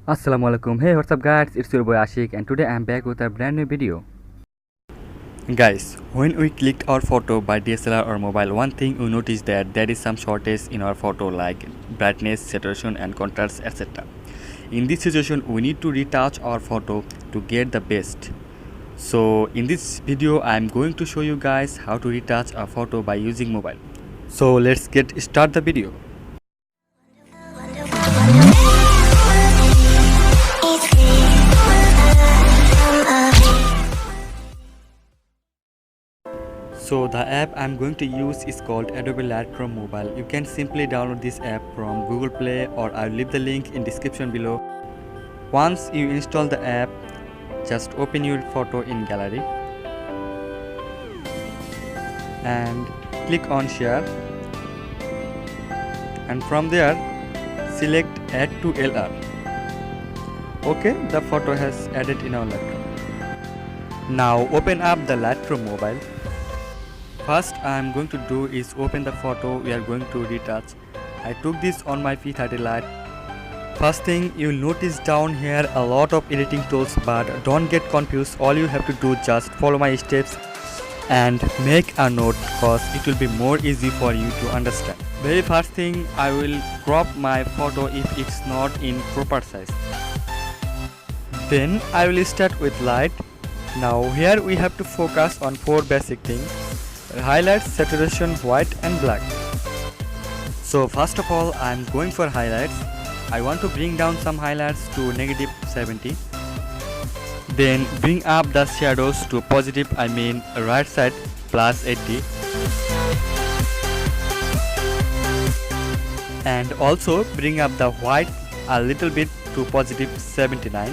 Assalamualaikum. Hey, what's up guys? It's your boy Ashik and today I'm back with a brand new video. Guys, when we clicked our photo by DSLR or mobile, one thing we noticed that there is some shortage in our photo like brightness, saturation and contrast, etc. In this situation, we need to retouch our photo to get the best. So in this video, I'm going to show you guys how to retouch a photo by using mobile. So let's start the video. So the app I'm going to use is called Adobe Lightroom Mobile. You can simply download this app from Google Play or I'll leave the link in description below. Once you install the app, just open your photo in gallery and click on share, and from there select add to LR. Okay, the photo has added in our Lightroom. Now open up the Lightroom Mobile. First I am going to do is open the photo we are going to retouch. I took this on my P30 Lite. First thing, you'll notice down here a lot of editing tools, but don't get confused. All you have to do, just follow my steps and make a note, because it will be more easy for you to understand. Very first thing, I will crop my photo if it's not in proper size. Then I will start with light. Now here we have to focus on 4 basic things: highlights, saturation, white and black. So first of all, I am going for highlights. I want to bring down some highlights to -70. Then bring up the shadows to positive, right side +80. And also bring up the white a little bit to +79.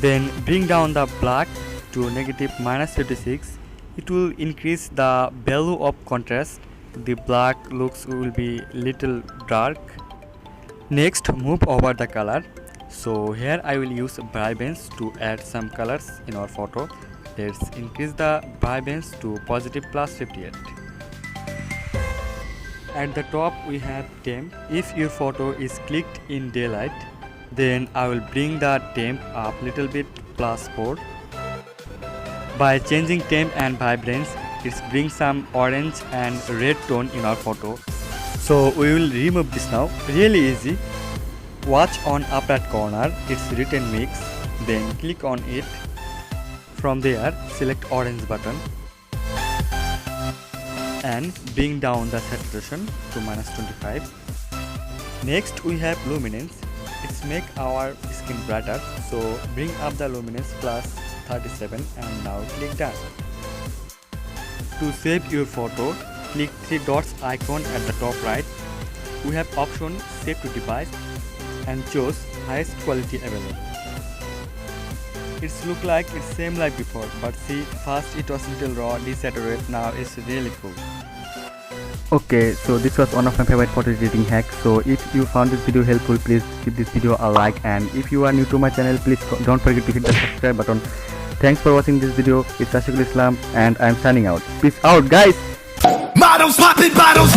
Then bring down the black to -56. It will increase the value of contrast. The black looks will be little dark. Next, move over the color. So here I will use vibrance to add some colors in our photo. Let's increase the vibrance to +58. At the top we have temp. If your photo is clicked in daylight, then I will bring the temp up little bit +4. By changing temp and vibrance, it brings some orange and red tone in our photo. So we will remove this now. Really easy. Watch on upper right corner, it's written mix. Then click on it. From there, select orange button and bring down the saturation to -25. Next we have luminance. It's make our skin brighter. So bring up the luminance +37 and now click done. To save your photo, click 3 dots icon at the top right. We have option save to device and choose highest quality available. It's look like it's same like before, but see, first it was little raw, desaturated, now it's really cool. Okay, so this was one of my favorite photo editing hacks. So if you found this video helpful, please give this video a like, and if you are new to my channel, please don't forget to hit the subscribe button. Thanks for watching this video. It's Sheikh97 and I'm signing out. Peace out guys. Models popping bottles.